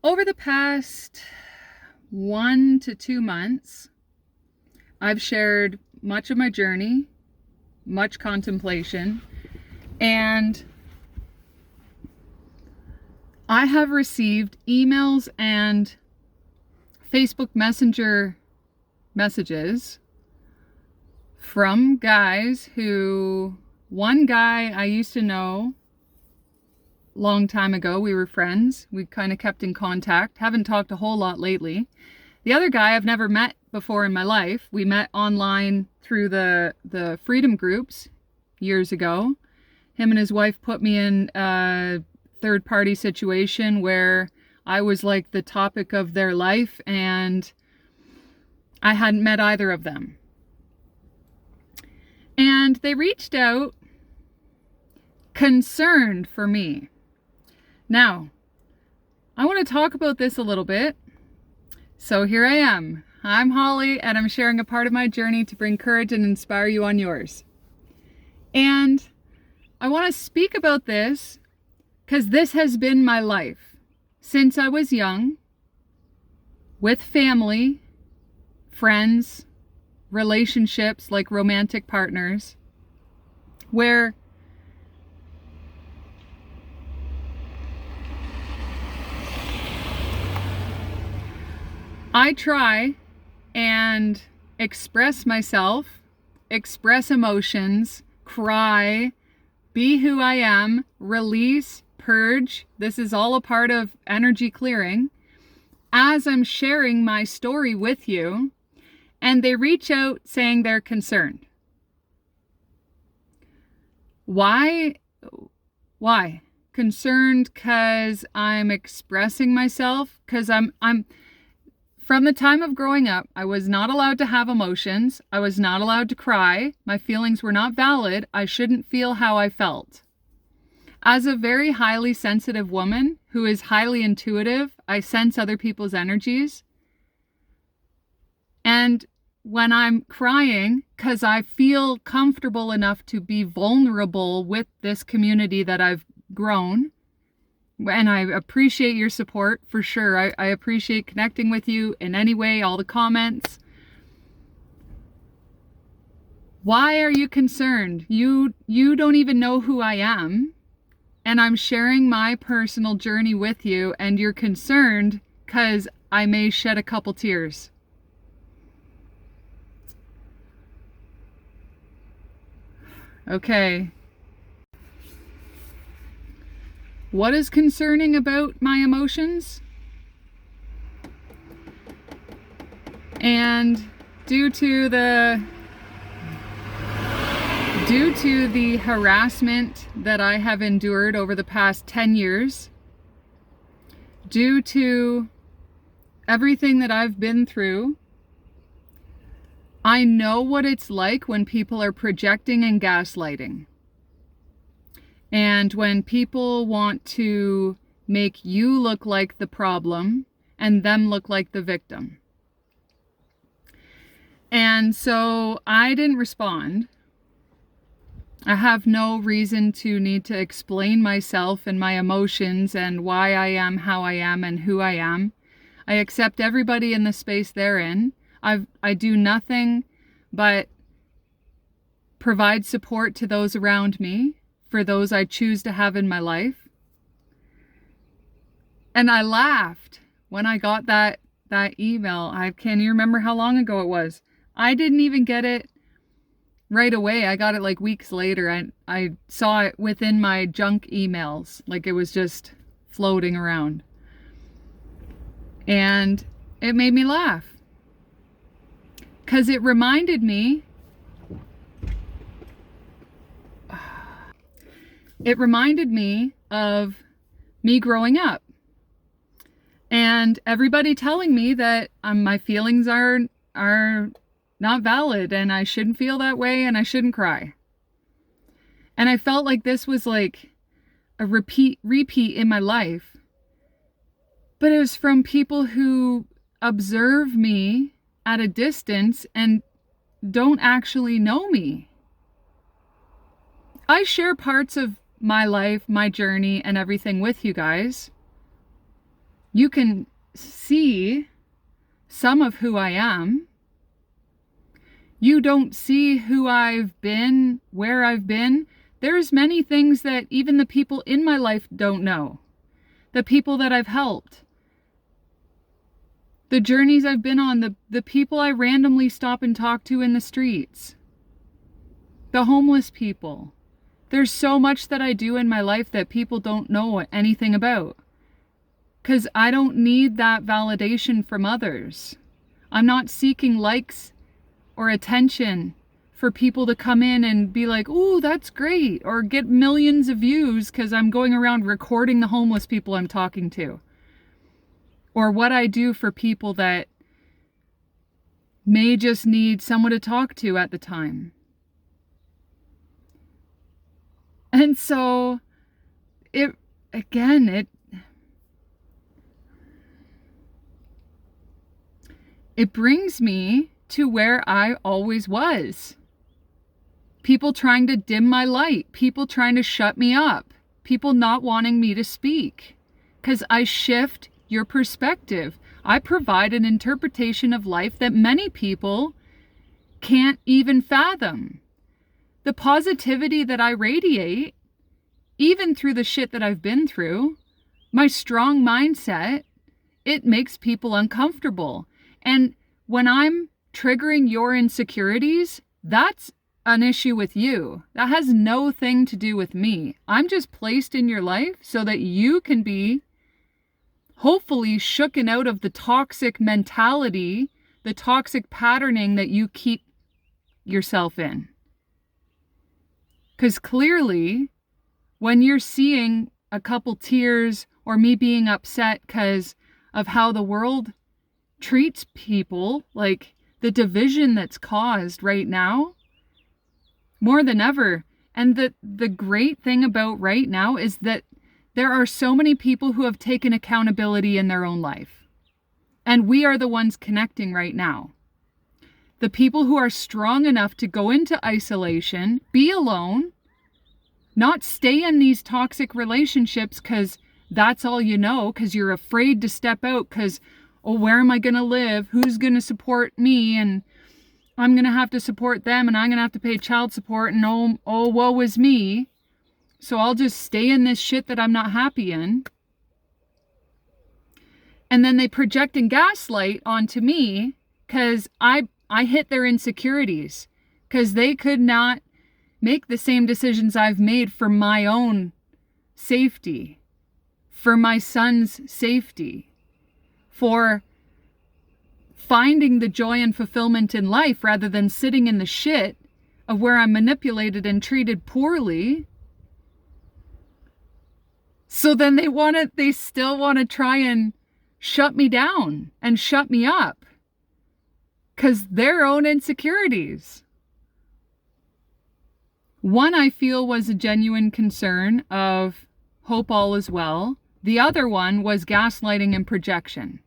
Over the past 1 to 2 months, I've shared much of my journey, much contemplation, and I have received emails and Facebook Messenger messages from guys who, one guy I used to know long time ago. We were friends. We kind of kept in contact. Haven't talked a whole lot lately. The other guy I've never met before in my life. We met online through the freedom groups years ago. Him and his wife put me in a third party situation where I was like the topic of their life and I hadn't met either of them. And they reached out concerned for me. Now, I want to talk about this a little bit. So here I am. I'm Holly, and I'm sharing a part of my journey to bring courage and inspire you on yours. And I want to speak about this because this has been my life since I was young, with family, friends, relationships like romantic partners, where I try and express myself, express emotions, cry, be who I am, release, purge. This is all a part of energy clearing as I'm sharing my story with you, and they reach out saying they're concerned. Why? Concerned because I'm expressing myself? Because I'm from the time of growing up, I was not allowed to have emotions. I was not allowed to cry. My feelings were not valid. I shouldn't feel how I felt. As a very highly sensitive woman who is highly intuitive, I sense other people's energies. And when I'm crying, because I feel comfortable enough to be vulnerable with this community that I've grown, and I appreciate your support for sure. I appreciate connecting with you in any way, all the comments. Why are you concerned? You don't even know who I am, and I'm sharing my personal journey with you, and you're concerned because I may shed a couple tears. Okay. What is concerning about my emotions? And due to the harassment that I have endured over the past 10 years, due to everything that I've been through, I know what it's like when people are projecting and gaslighting. And when people want to make you look like the problem and them look like the victim. And so I didn't respond. I have no reason to need to explain myself and my emotions and why I am how I am and who I am. I accept everybody in the space they're in. I do nothing but provide support to those around me, for those I choose to have in my life. And I laughed when I got that email. I can't even remember how long ago it was. I didn't even get it right away. I got it like weeks later. I saw it within my junk emails, like it was just floating around. And it made me laugh. Because it reminded me of me growing up and everybody telling me that my feelings are not valid and I shouldn't feel that way and I shouldn't cry. And I felt like this was like a repeat in my life. But it was from people who observe me at a distance and don't actually know me. I share parts of my life, my journey, and everything with you guys. you can see some of who I am. You don't see who I've been, where I've been. There's many things that even the people in my life don't know. The people that I've helped. The journeys I've been on, the people I randomly stop and talk to in the streets. The homeless people. There's so much that I do in my life that people don't know anything about. Because I don't need that validation from others. I'm not seeking likes or attention for people to come in and be like, ooh, that's great. Or get millions of views because I'm going around recording the homeless people I'm talking to. Or what I do for people that may just need someone to talk to at the time. And so, it brings me to where I always was. People trying to dim my light. People trying to shut me up. People not wanting me to speak. Because I shift your perspective. I provide an interpretation of life that many people can't even fathom. The positivity that I radiate, even through the shit that I've been through, my strong mindset, it makes people uncomfortable. And when I'm triggering your insecurities, that's an issue with you. That has no thing to do with me. I'm just placed in your life so that you can be hopefully shooken out of the toxic mentality, the toxic patterning that you keep yourself in. Because clearly, when you're seeing a couple tears or me being upset because of how the world treats people, like the division that's caused right now, more than ever. And the great thing about right now is that there are so many people who have taken accountability in their own life. And we are the ones connecting right now. The people who are strong enough to go into isolation, be alone, not stay in these toxic relationships because that's all you know, because you're afraid to step out because, oh, where am I going to live? Who's going to support me? And I'm going to have to support them and I'm going to have to pay child support and oh, woe is me. So I'll just stay in this shit that I'm not happy in. And then they project and gaslight onto me because I hit their insecurities because they could not make the same decisions I've made for my own safety, for my son's safety, for finding the joy and fulfillment in life rather than sitting in the shit of where I'm manipulated and treated poorly. So then they still want to try and shut me down and shut me up because their own insecurities. One I feel was a genuine concern of hope all is well. The other one was gaslighting and projection.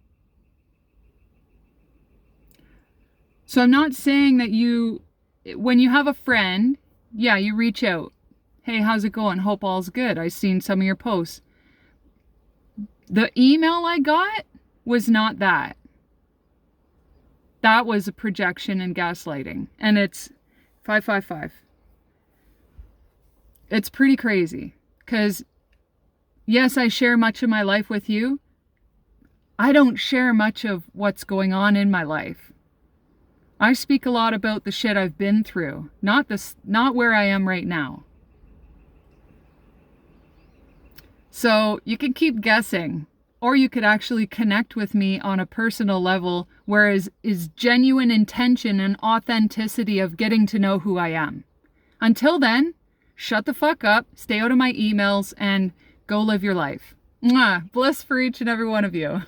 So I'm not saying that when you have a friend, yeah, you reach out. Hey, how's it going? Hope all's good. I've seen some of your posts. The email I got was not that. That was a projection and gaslighting. And it's 555. It's pretty crazy. Because, yes, I share much of my life with you. I don't share much of what's going on in my life. I speak a lot about the shit I've been through, not where I am right now. So you can keep guessing, or you could actually connect with me on a personal level, whereas is genuine intention and authenticity of getting to know who I am. Until then, shut the fuck up, stay out of my emails, and go live your life. Mwah! Bliss for each and every one of you.